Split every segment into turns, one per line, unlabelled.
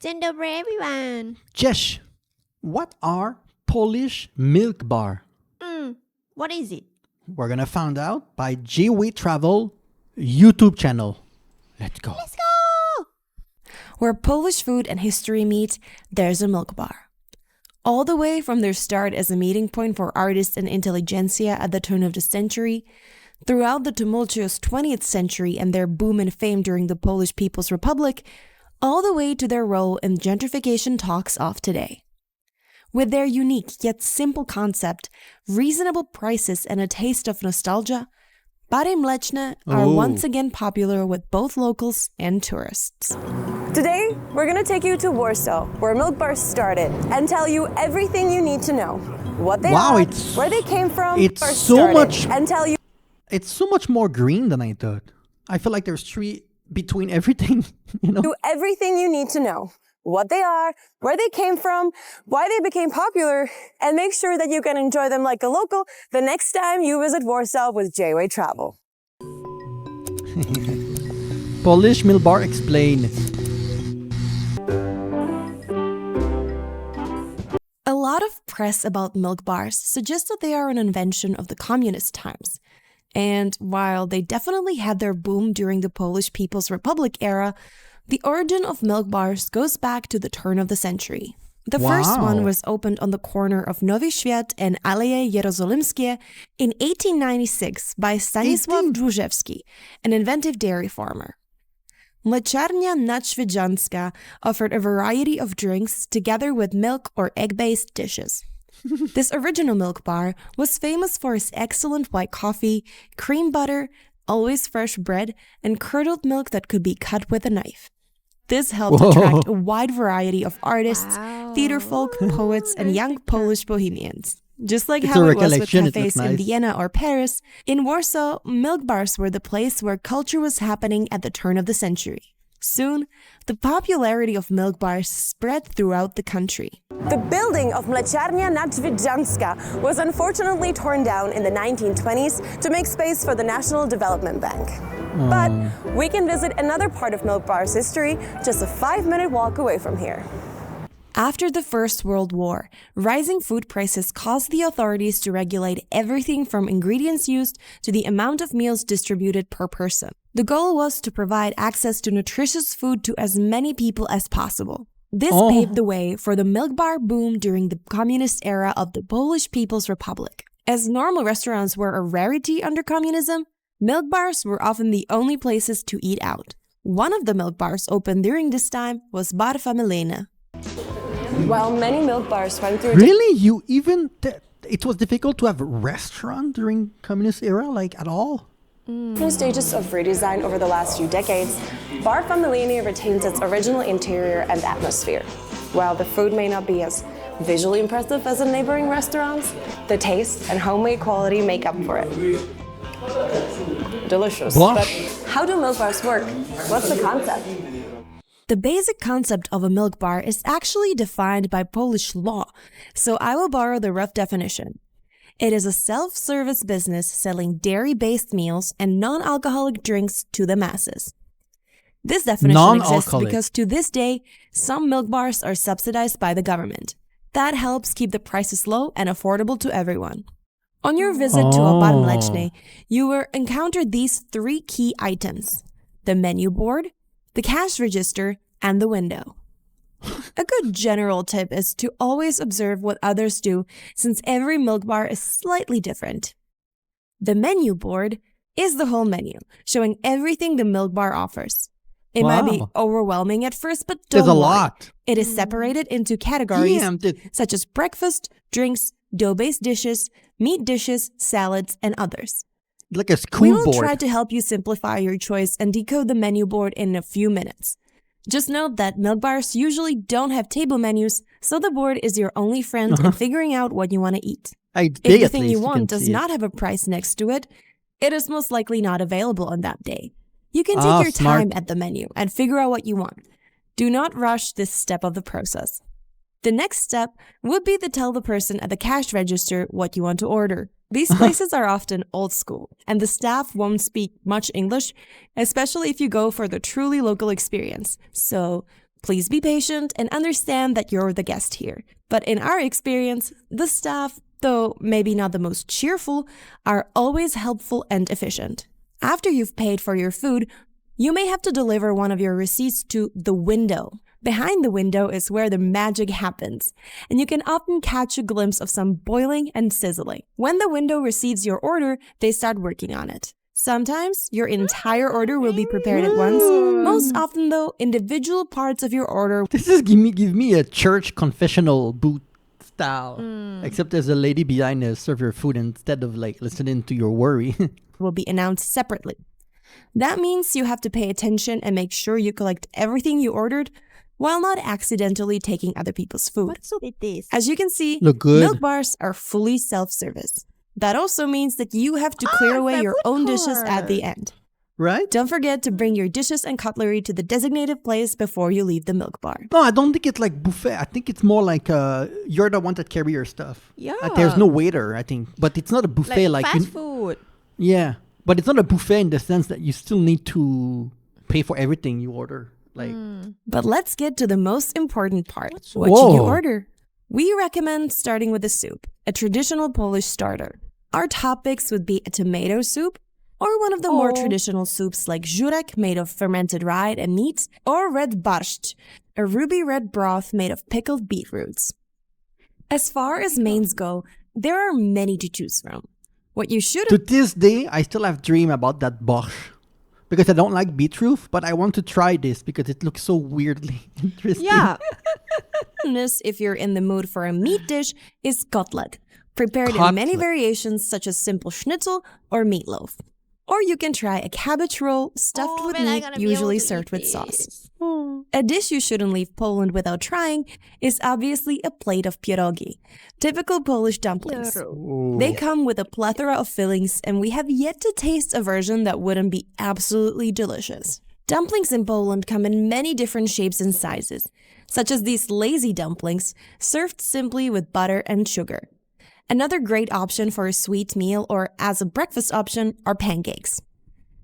Dzień dobry, everyone.
Cześć, what are Polish milk bar?
What is it?
We're gonna find out by GWay Travel YouTube channel. Let's go.
Let's go!
Where Polish food and history meet, there's a milk bar. All the way from their start as a meeting point for artists and intelligentsia at the turn of the century, throughout the tumultuous 20th century and their boom and fame during the Polish People's Republic, all the way to their role in gentrification talks of today. With their unique yet simple concept, reasonable prices, and a taste of nostalgia, Bary Mleczne are once again popular with both locals and tourists.
Today, we're going to take you to Warsaw, where milk bars started, and tell you everything you need to know. What they are, where they came from,
it's
first
so
started,
much,
and tell you...
It's so much more green than I thought. I feel like there's tree between everything, you know?
Everything you need to know. What they are, where they came from, why they became popular, and make sure that you can enjoy them like a local the next time you visit Warsaw with GWay Travel.
Polish milk bar explain.
A lot of press about milk bars suggests that they are an invention of the communist times. And while they definitely had their boom during the Polish People's Republic era, the origin of milk bars goes back to the turn of the century. The first one was opened on the corner of Nowy Świat and Aleje Jerozolimskie in 1896 by Stanisław Dłużewski, an inventive dairy farmer. Mleczarnia Nadświedzianska offered a variety of drinks together with milk or egg-based dishes. This original milk bar was famous for its excellent white coffee, cream butter, always fresh bread, and curdled milk that could be cut with a knife. This helped attract a wide variety of artists, theater folk, poets, and young Polish bohemians. Just like how it was with cafes in Vienna or Paris, in Warsaw, milk bars were the place where culture was happening at the turn of the century. Soon, the popularity of milk bars spread throughout the country.
The building of Mleczarnia Nadświedzianska was unfortunately torn down in the 1920s to make space for the National Development Bank. But we can visit another part of milk bar's history just a 5-minute walk away from here.
After the First World War, rising food prices caused the authorities to regulate everything from ingredients used to the amount of meals distributed per person. The goal was to provide access to nutritious food to as many people as possible. This paved the way for the milk bar boom during the communist era of the Polish People's Republic. As normal restaurants were a rarity under communism, milk bars were often the only places to eat out. One of the milk bars opened during this time was Bar Familene.
While many milk bars went through...
Really? It was difficult to have a restaurant during communist era, like at all?
Different stages of redesign over the last few decades, Bar Familene retains its original interior and atmosphere. While the food may not be as visually impressive as in neighboring restaurants, the taste and homemade quality make up for it. Delicious. But how do milk bars work? What's the concept?
The basic concept of a milk bar is actually defined by Polish law, so I will borrow the rough definition. It is a self-service business selling dairy-based meals and non-alcoholic drinks to the masses. This definition exists because to this day, some milk bars are subsidized by the government. That helps keep the prices low and affordable to everyone. On your visit to a Bar Mleczne, you will encounter these 3 key items: the menu board, the cash register, and the window. A good general tip is to always observe what others do, since every milk bar is slightly different. The menu board is the whole menu, showing everything the milk bar offers. It might be overwhelming at first, but don't worry. It is separated into categories such as breakfast, drinks, dough-based dishes, meat dishes, salads, and others.
Like a school
board. We will
try
to help you simplify your choice and decode the menu board in a few minutes. Just note that milk bars usually don't have table menus, so the board is your only friend in figuring out what you want to eat. If the thing you want does not have a price next to it, it is most likely not available on that day. You can take your time at the menu and figure out what you want. Do not rush this step of the process. The next step would be to tell the person at the cash register what you want to order. These places are often old school, and the staff won't speak much English, especially if you go for the truly local experience. So Please be patient and understand that you're the guest here. But in our experience, the staff, though maybe not the most cheerful, are always helpful and efficient. After you've paid for your food, you may have to deliver one of your receipts to the window. Behind the window is where the magic happens, and you can often catch a glimpse of some boiling and sizzling. When the window receives your order, they start working on it. Sometimes your entire order will be prepared at once. Most often, though, individual parts of your order
This is give me a church confessional booth style. Except there's a lady behind to serve your food instead of like listening to your worry.
will be announced separately. That means you have to pay attention and make sure you collect everything you ordered while not accidentally taking other people's food.
What soup it is?
As you can see,
Look good.
milk bars are fully self-service. That also means that you have to clear away
the
your
food
own dishes at
court.
the end.
Right?
Don't forget to bring your dishes and cutlery to the designated place before you leave the milk bar.
No, I don't think it's like buffet. I think it's more like you're the one that carry your stuff.
Yeah.
There's no waiter, I think. But it's not a buffet like
fast food.
Yeah. But it's not a buffet in the sense that you still need to pay for everything you order. Like
But let's get to the most important part. What
Whoa.
should you order? We recommend starting with a soup, a traditional Polish starter. Our topics would be a tomato soup, or one of the more traditional soups like żurek, made of fermented rye and meat, or red borscht, a ruby red broth made of pickled beetroots. As far as mains go, there are many to choose from. What you should
to this day, I still have dream about that borscht. Because I don't like beetroot, but I want to try this because it looks so weirdly interesting.
Yeah.
miss if you're in the mood for a meat dish is kotlet, prepared in many
Kotlet.
variations such as simple schnitzel or meatloaf. Or you can try a cabbage roll stuffed with
when am I
meat,
gonna be able
usually
to
served
eat
with sauce.
this?
A dish you shouldn't leave Poland without trying is obviously a plate of pierogi, typical Polish dumplings. They come with a plethora of fillings, and we have yet to taste a version that wouldn't be absolutely delicious. Dumplings in Poland come in many different shapes and sizes, such as these lazy dumplings, served simply with butter and sugar. Another great option for a sweet meal or as a breakfast option are pancakes.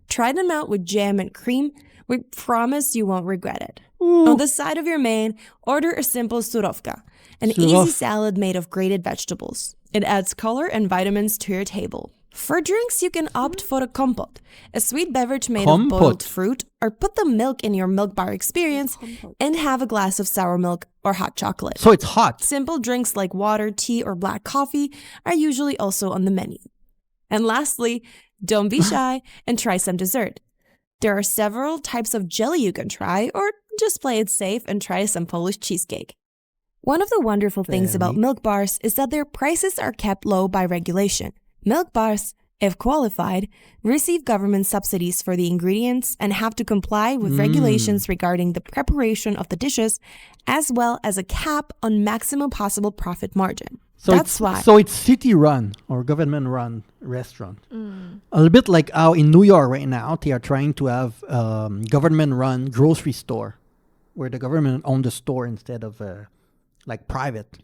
Try them out with jam and cream. We promise you won't regret it. On the side of your main, order a simple surówka, an easy
Surów.
salad made of grated vegetables. It adds color and vitamins to your table. For drinks, you can opt for a kompot, a sweet beverage made of boiled
Kompot.
fruit, or put the milk in your milk bar experience and have a glass of sour milk or hot chocolate.
So it's hot.
Simple drinks like water, tea, or black coffee are usually also on the menu. And lastly, don't be shy and try some dessert. There are several types of jelly you can try, or just play it safe and try some Polish cheesecake. One of the wonderful things about milk bars is that their prices are kept low by regulation. Milk bars, if qualified, receive government subsidies for the ingredients and have to comply with regulations regarding the preparation of the dishes, as well as a cap on maximum possible profit margin.
So
That's
it's,
why.
So it's city-run or government-run restaurant. A little bit like how in New York right now, they are trying to have government-run grocery store where the government owns the store instead of like private.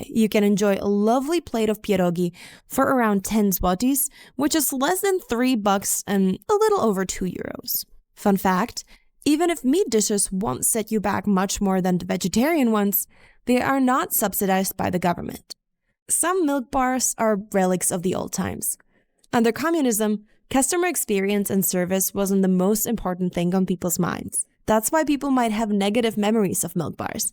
You can enjoy a lovely plate of pierogi for around 10 zlotys, which is less than $3 and a little over €2. Fun fact, even if meat dishes won't set you back much more than the vegetarian ones, they are not subsidized by the government. Some milk bars are relics of the old times. Under communism, customer experience and service wasn't the most important thing on people's minds. That's why people might have negative memories of milk bars.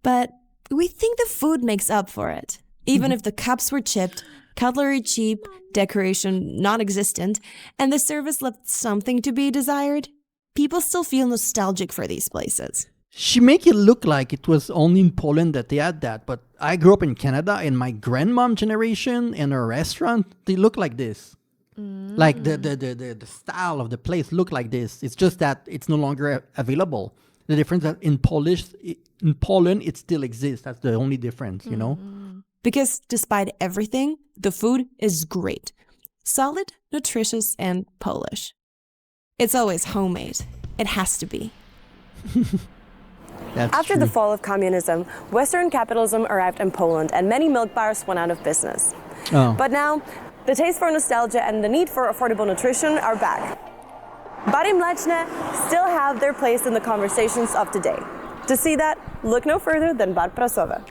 But we think the food makes up for it. Even if the cups were chipped, cutlery cheap, decoration non-existent, and the service left something to be desired, people still feel nostalgic for these places.
She make it look like it was only in Poland that they had that, but I grew up in Canada, and my grandmom generation in a restaurant, they look like this. Like the style of the place look like this. It's just that it's no longer available. The difference that in Poland it still exists. That's the only difference, you know.
Because despite everything, the food is great. Solid, nutritious, and Polish. It's always homemade. It has to be.
That's
After
true.
the fall of communism, Western capitalism arrived in Poland and many milk bars went out of business. But now, the taste for nostalgia and the need for affordable nutrition are back. Bary mleczne still have their place in the conversations of today. To see that, look no further than Bar Prasowe.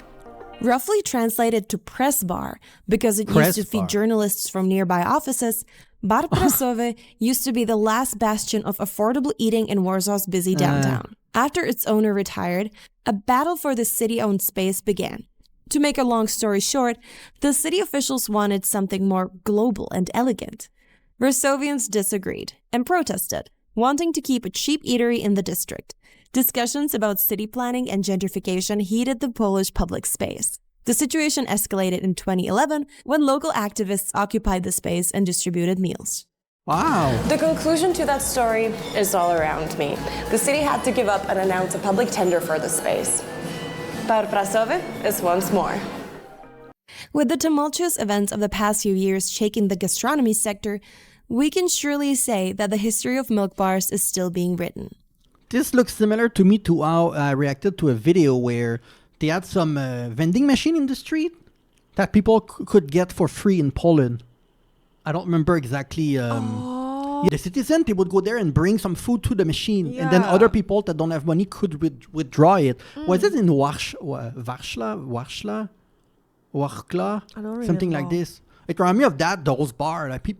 Roughly translated to press bar because it
Press
used to feed
bar.
journalists from nearby offices, Bar Prasowe used to be the last bastion of affordable eating in Warsaw's busy downtown. After its owner retired, a battle for the city-owned space began. To make a long story short, the city officials wanted something more global and elegant. Warsawians disagreed and protested, wanting to keep a cheap eatery in the district. Discussions about city planning and gentrification heated the Polish public space. The situation escalated in 2011 when local activists occupied the space and distributed meals.
Wow.
The conclusion to that story is all around me. The city had to give up and announce a public tender for the space. Bar Prasowe is once more.
With the tumultuous events of the past few years shaking the gastronomy sector, we can surely say that the history of milk bars is still being written.
This looks similar to me to how I reacted to a video where they had some vending machine in the street that people could get for free in Poland. I don't remember exactly. Yeah, the citizen, they would go there and bring some food to the machine. And then
Yeah.
other people that don't have money could withdraw it. Was it in Warszla?
I don't
Something like
remember.
this. It reminded me of that, those bar. Like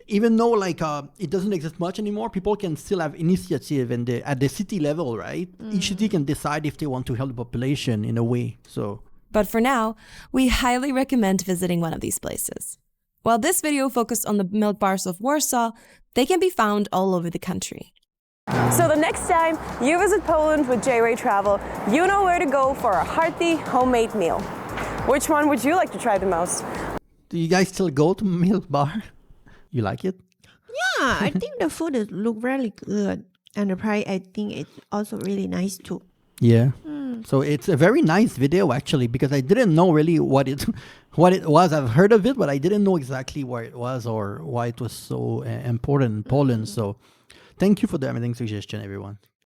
even though it doesn't exist much anymore, people can still have initiative at the city level, right? Each city can decide if they want to help the population in a way. So
But for now, we highly recommend visiting one of these places. While this video focused on the milk bars of Warsaw, they can be found all over the country.
So the next time you visit Poland with J-Ray Travel, you know where to go for a hearty homemade meal. Which one would you like to try the most?
do you guys still go to Milk Bar? You like it?
Yeah, I think the food look really good. And the price, I think it's also really nice too.
Yeah. So it's a very nice video actually, because I didn't know really what it was. I've heard of it, but I didn't know exactly where it was or why it was so important in Poland. So thank you for the amazing suggestion, everyone.